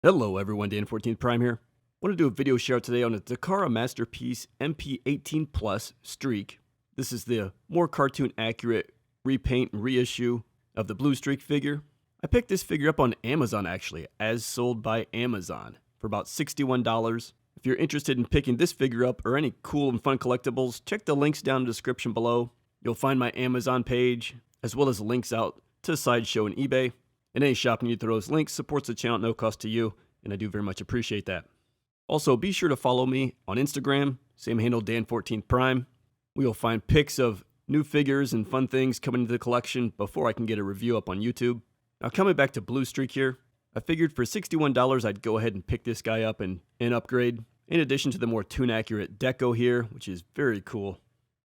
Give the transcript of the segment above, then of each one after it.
Hello everyone, Dan 14th Prime here. I want to do a video share today on the Takara Masterpiece MP-18 Plus Streak. This is the more cartoon accurate repaint and reissue of the Bluestreak figure. I picked this figure up on Amazon actually, as sold by Amazon, for about $61. If you're interested in picking this figure up or any cool and fun collectibles, check the links down in the description below. You'll find my Amazon page, as well as links out to Sideshow and eBay. And any shopping you throw those links supports the channel at no cost to you, and I do very much appreciate that. Also, be sure to follow me on Instagram, same handle Dan 14th Prime. We will find pics of new figures and fun things coming into the collection before I can get a review up on YouTube. Now coming back to Bluestreak here, I figured for $61 I'd go ahead and pick this guy up and upgrade, in addition to the more tune-accurate deco here, which is very cool.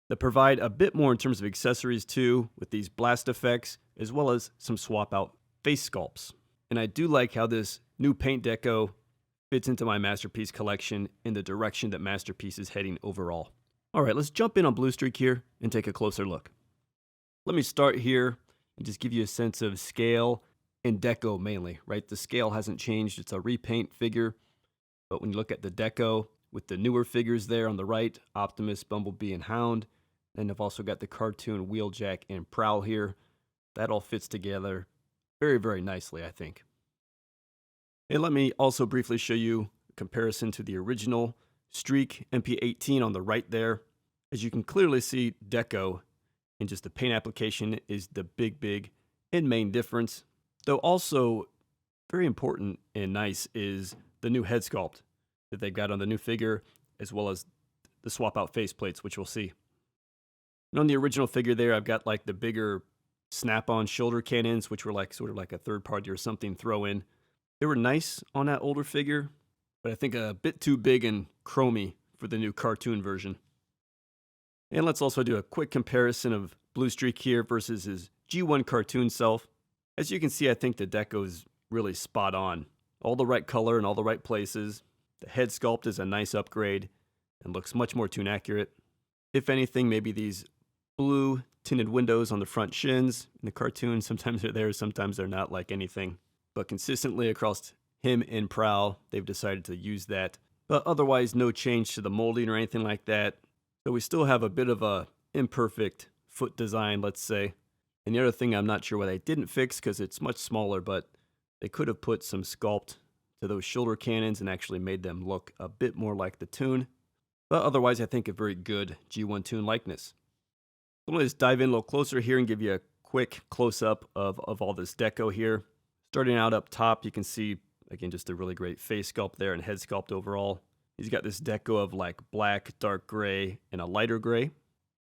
They provide a bit more in terms of accessories too, with these blast effects, as well as some swap-out face sculpts. And I do like how this new paint deco fits into my Masterpiece collection in the direction that Masterpiece is heading overall. Alright, let's jump in on Bluestreak here and take a closer look. Let me start here and just give you a sense of scale and deco mainly, right? The scale hasn't changed, it's a repaint figure, but when you look at the deco with the newer figures there on the right, Optimus, Bumblebee, and Hound, and I've also got the cartoon Wheeljack and Prowl here, that all fits together very, very nicely, I think. And let me also briefly show you a comparison to the original Streak MP-18 on the right there. As you can clearly see, deco and just the paint application is the big and main difference. Though also very important and nice is the new head sculpt that they've got on the new figure, as well as the swap out faceplates, which we'll see. And on the original figure there, I've got like the bigger snap-on shoulder cannons, which were like sort of like a third party or something throw in. They were nice on that older figure, but I think a bit too big and chromy for the new cartoon version. And let's also do a quick comparison of Bluestreak here versus his G1 cartoon self. As you can see, I think the deco is really spot on. All the right color in all the right places. The head sculpt is a nice upgrade and looks much more tune accurate. If anything, maybe these blue tinted windows on the front shins in the cartoon, sometimes they're there, sometimes they're not, like anything. But consistently across him and Prowl, they've decided to use that. But otherwise, no change to the molding or anything like that. So we still have a bit of a imperfect foot design, let's say. And the other thing I'm not sure why they didn't fix, because it's much smaller, but they could have put some sculpt to those shoulder cannons and actually made them look a bit more like the Toon. But otherwise, I think a very good G1 Toon likeness. I'm going to just dive in a little closer here and give you a quick close-up of all this deco here. Starting out up top, you can see, again, just a really great face sculpt there and head sculpt overall. He's got this deco of like black, dark gray, and a lighter gray,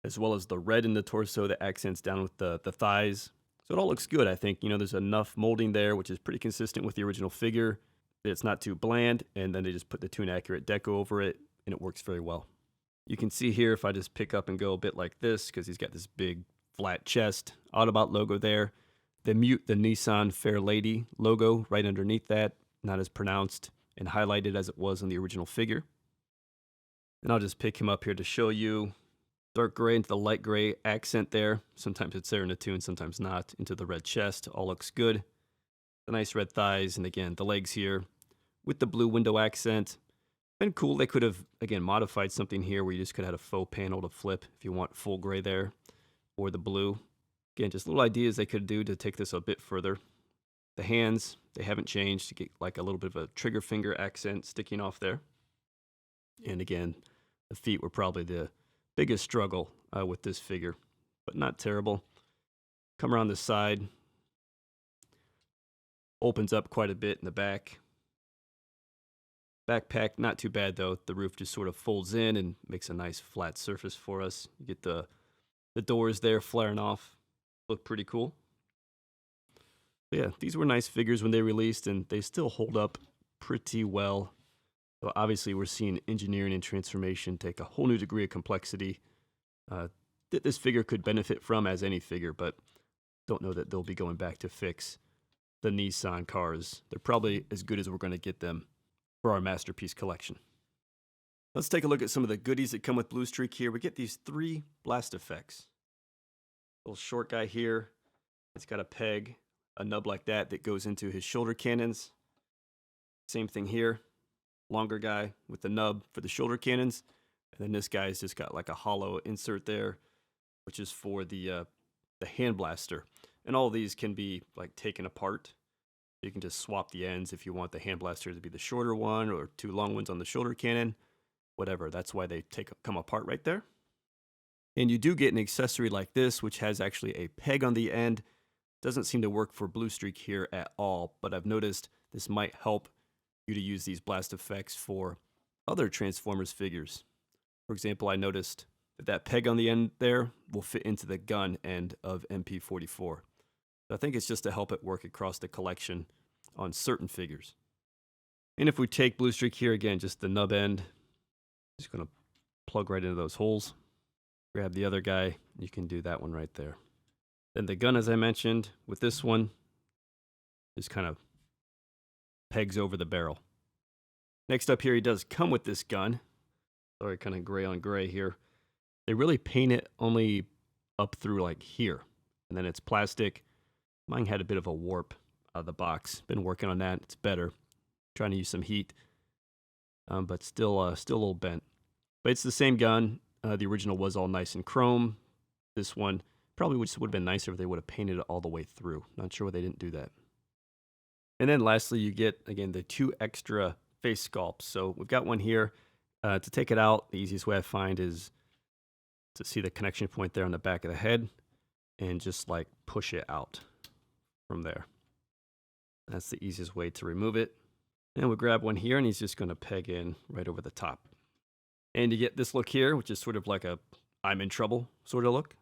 as well as the red in the torso that accents down with the thighs. So it all looks good, I think. You know, there's enough molding there, which is pretty consistent with the original figure. It's not too bland, and then they just put the tune-accurate deco over it, and it works very well. You can see here, if I just pick up and go a bit like this, because he's got this big flat chest, Autobot logo there. They mute the Nissan Fair Lady logo right underneath that, not as pronounced and highlighted as it was on the original figure. And I'll just pick him up here to show you dark gray into the light gray accent there. Sometimes it's there in the Toon, sometimes not. Into the red chest, all looks good. The nice red thighs, and again, the legs here with the blue window accent. Been cool. They could have, again, modified something here where you just could have had a faux panel to flip if you want full gray there, or the blue. Again, just little ideas they could do to take this a bit further. The hands, they haven't changed to get like a little bit of a trigger finger accent sticking off there. And again, the feet were probably the biggest struggle with this figure, but not terrible. Come around the side, opens up quite a bit in the back. Backpack, not too bad though. The roof just sort of folds in and makes a nice flat surface for us. You get the doors there flaring off. Look pretty cool. But yeah, these were nice figures when they released, and they still hold up pretty well. So obviously we're seeing engineering and transformation take a whole new degree of complexity that this figure could benefit from as any figure, but don't know that they'll be going back to fix the Nissan cars. They're probably as good as we're going to get them for our Masterpiece collection. Let's take a look at some of the goodies that come with Bluestreak here. We get these 3 blast effects. Little short guy here. It's got a peg, a nub like that goes into his shoulder cannons. Same thing here. Longer guy with the nub for the shoulder cannons. And then this guy's just got like a hollow insert there, which is for the hand blaster. And all of these can be like taken apart. You can just swap the ends if you want the hand blaster to be the shorter one or 2 long ones on the shoulder cannon. Whatever, that's why they come apart right there. And you do get an accessory like this, which has actually a peg on the end. Doesn't seem to work for Bluestreak here at all, but I've noticed this might help you to use these blast effects for other Transformers figures. For example, I noticed that peg on the end there will fit into the gun end of MP-44. So I think it's just to help it work across the collection on certain figures. And if we take Bluestreak here again, just the nub end, just going to plug right into those holes. Grab the other guy, you can do that one right there. Then the gun, as I mentioned, with this one, just kind of pegs over the barrel. Next up here, he does come with this gun. Sorry, kind of gray on gray here. They really paint it only up through like here, and then it's plastic. Mine had a bit of a warp out of the box. Been working on that. It's better. Trying to use some heat, but still a little bent. But it's the same gun. The original was all nice and chrome. This one probably would have been nicer if they would have painted it all the way through. Not sure why they didn't do that. And then lastly, you get, again, the 2 extra face sculpts. So we've got one here. To take it out, the easiest way I find is to see the connection point there on the back of the head and just like push it out from there. That's the easiest way to remove it. And we'll grab one here, and he's just going to peg in right over the top. And you get this look here, which is sort of like a I'm in trouble sort of look.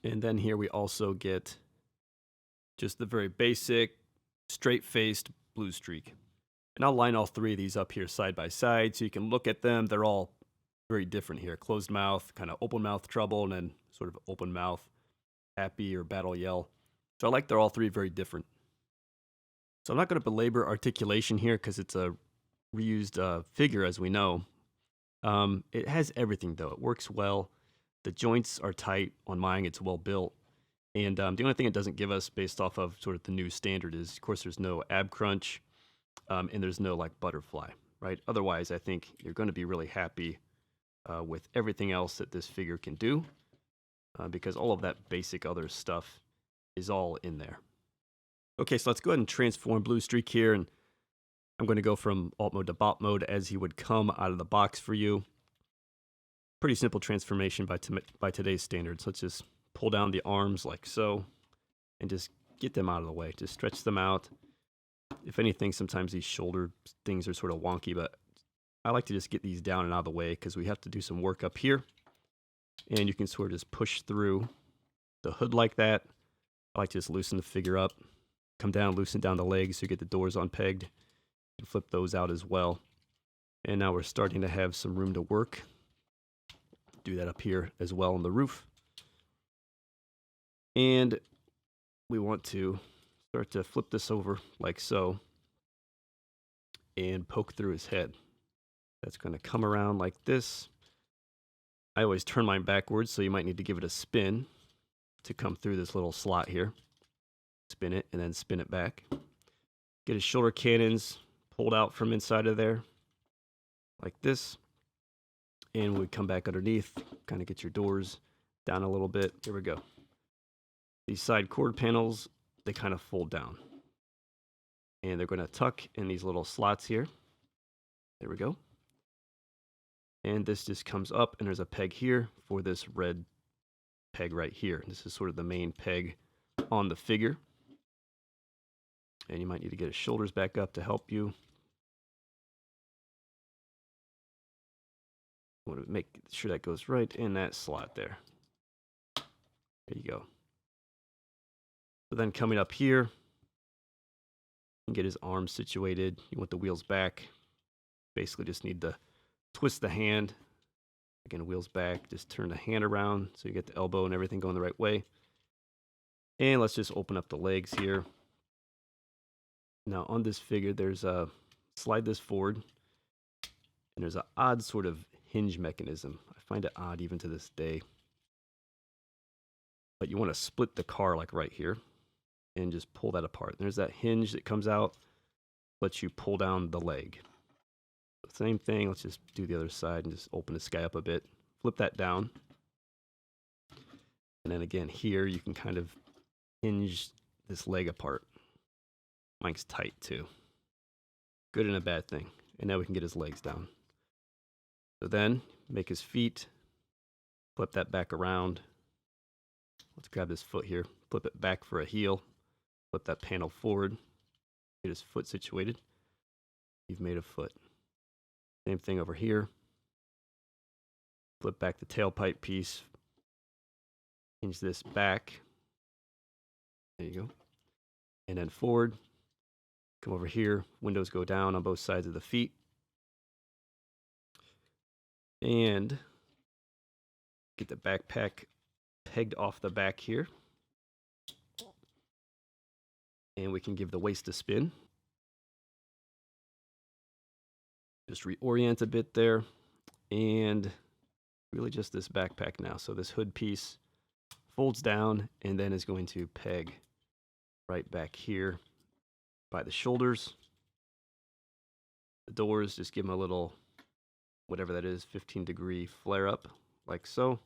And then here we also get just the very basic, straight-faced Bluestreak. And I'll line all 3 of these up here side by side so you can look at them. They're all very different here. Closed mouth, kind of open mouth trouble, and then sort of open mouth, happy or battle yell. So I like they're all 3 very different. So I'm not going to belabor articulation here because it's a reused figure, as we know. It has everything, though. It works well. The joints are tight. On mine, it's well built. And the only thing it doesn't give us based off of sort of the new standard is, of course, there's no ab crunch, and there's no like butterfly, right? Otherwise, I think you're going to be really happy with everything else that this figure can do, because all of that basic other stuff is all in there. Okay, so let's go ahead and transform Bluestreak here, and I'm going to go from alt mode to bot mode as he would come out of the box for you. Pretty simple transformation by today's standards. Let's just pull down the arms like so, and just get them out of the way. Just stretch them out. If anything, sometimes these shoulder things are sort of wonky, but I like to just get these down and out of the way because we have to do some work up here. And you can sort of just push through the hood like that. I like to just loosen the figure up, come down, loosen down the legs so you get the doors unpegged, and flip those out as well. And now we're starting to have some room to work. Do that up here as well on the roof. And we want to start to flip this over like so and poke through his head. That's going to come around like this. I always turn mine backwards, so you might need to give it a spin to come through this little slot here. Spin it and then spin it back. Get his shoulder cannons pulled out from inside of there like this. And we come back underneath, kind of get your doors down a little bit. Here we go. These side cord panels, they kind of fold down. And they're going to tuck in these little slots here. There we go. And this just comes up, and there's a peg here for this red peg right here. This is sort of the main peg on the figure. And you might need to get his shoulders back up to help you. I want to make sure that goes right in that slot there. There you go. So then coming up here, you can get his arms situated. You want the wheels back. Basically just need to twist the hand. Again, wheels back. Just turn the hand around so you get the elbow and everything going the right way. And let's just open up the legs here. Now on this figure, there's a slide this forward. And there's an odd sort of hinge mechanism. I find it odd even to this day. But you want to split the car like right here and just pull that apart. There's that hinge that comes out. lets you pull down the leg. Same thing, let's just do the other side and just open this guy up a bit. Flip that down. And then again here, you can kind of hinge this leg apart. Mine's tight too. Good and a bad thing. And now we can get his legs down. So then, make his feet. Flip that back around. Let's grab this foot here. Flip it back for a heel. Flip that panel forward. Get his foot situated. You've made a foot. Same thing over here. Flip back the tailpipe piece. Hinge this back. There you go. And then forward. Come over here. Windows go down on both sides of the feet. And get the backpack pegged off the back here. And we can give the waist a spin. Just reorient a bit there. And really just this backpack now. So this hood piece folds down and then is going to peg right back here by the shoulders. The doors, just give them a little, whatever that is, 15-degree flare up, like so.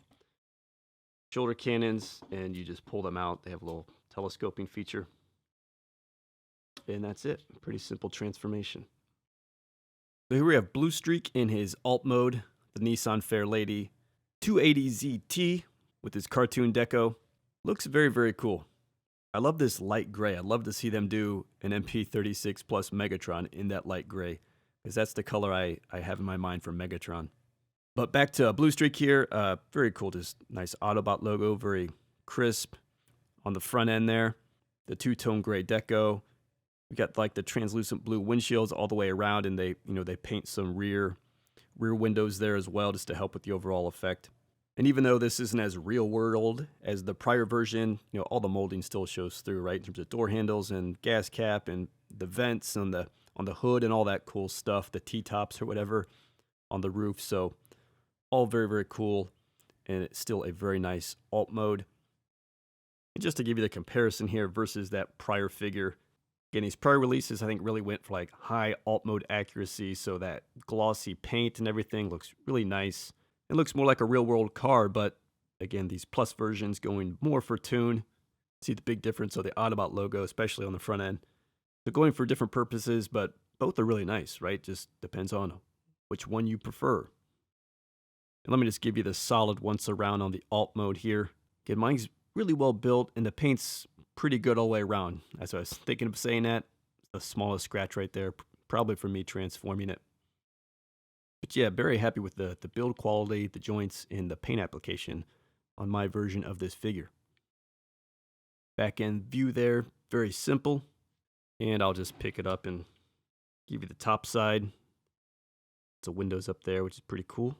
Shoulder cannons, and you just pull them out. They have a little telescoping feature. And that's it. Pretty simple transformation. So here we have Bluestreak in his alt mode, the Nissan Fairlady 280ZT with his cartoon deco. Looks very, very cool. I love this light gray. I'd love to see them do an MP-36 plus Megatron in that light gray, because that's the color I have in my mind for Megatron. But back to Bluestreak here. Very cool. Just nice Autobot logo. Very crisp on the front end there. The two-tone gray deco. We got like the translucent blue windshields all the way around, and they paint some rear windows there as well, just to help with the overall effect. And even though this isn't as real world as the prior version, all the molding still shows through, right? In terms of door handles and gas cap and the vents on the hood and all that cool stuff, the T-tops or whatever on the roof. So all very, very cool, and it's still a very nice alt mode. And just to give you the comparison here versus that prior figure, again, these prior releases I think really went for like high alt mode accuracy, so that glossy paint and everything looks really nice. It looks more like a real world car, but again, these plus versions going more for tune. See the big difference of the Autobot logo, especially on the front end. They're going for different purposes, but both are really nice, right? Just depends on which one you prefer. And let me just give you the solid once around on the alt mode here. Again, mine's really well built, and the paint's pretty good all the way around. As I was thinking of saying that, the smallest scratch right there, probably from me transforming it. But yeah, very happy with the build quality, the joints, and the paint application on my version of this figure. Back end view there, very simple. And I'll just pick it up and give you the top side. It's a windows up there, which is pretty cool.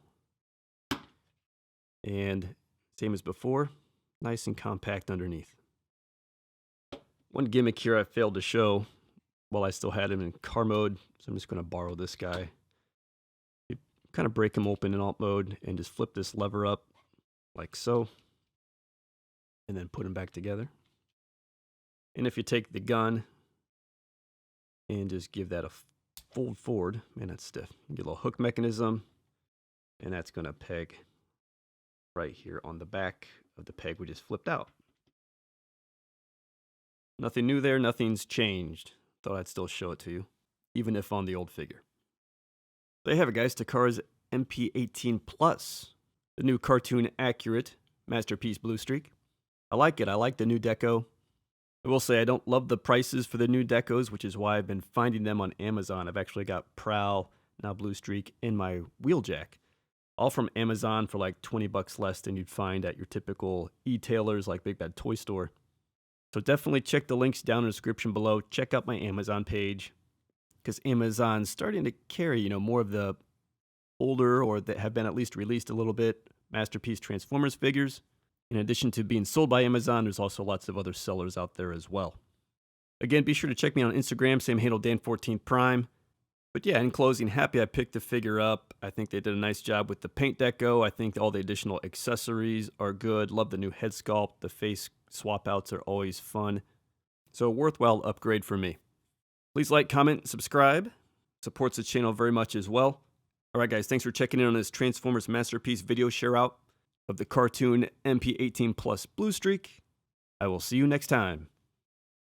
And same as before, nice and compact underneath. One gimmick here I failed to show while I still had him in car mode, so I'm just going to borrow this guy. You kind of break him open in alt mode and just flip this lever up like so, and then put him back together. And if you take the gun and just give that a fold forward, man, that's stiff. You get a little hook mechanism, and that's going to peg right here on the back of the peg we just flipped out. Nothing new there, nothing's changed. Thought I'd still show it to you, even if on the old figure. There you have it, guys. Takara's MP-18 Plus, the new cartoon accurate masterpiece Bluestreak. I like it. I like the new deco. I will say I don't love the prices for the new decos, which is why I've been finding them on Amazon. I've actually got Prowl, now Bluestreak, and my Wheeljack, all from Amazon for like $20 less than you'd find at your typical e-tailers like Big Bad Toy Store. So definitely check the links down in the description below. Check out my Amazon page, because Amazon's starting to carry, more of the older, or that have been at least released a little bit, Masterpiece Transformers figures. In addition to being sold by Amazon, there's also lots of other sellers out there as well. Again, be sure to check me out on Instagram, same handle, Dan14Prime. But yeah, in closing, happy I picked the figure up. I think they did a nice job with the paint deco. I think all the additional accessories are good. Love the new head sculpt. The face swap outs are always fun. So a worthwhile upgrade for me. Please like, comment, subscribe. Supports the channel very much as well. Alright guys, thanks for checking in on this Transformers Masterpiece video share out of the cartoon MP-18 Plus Bluestreak. I will see you next time.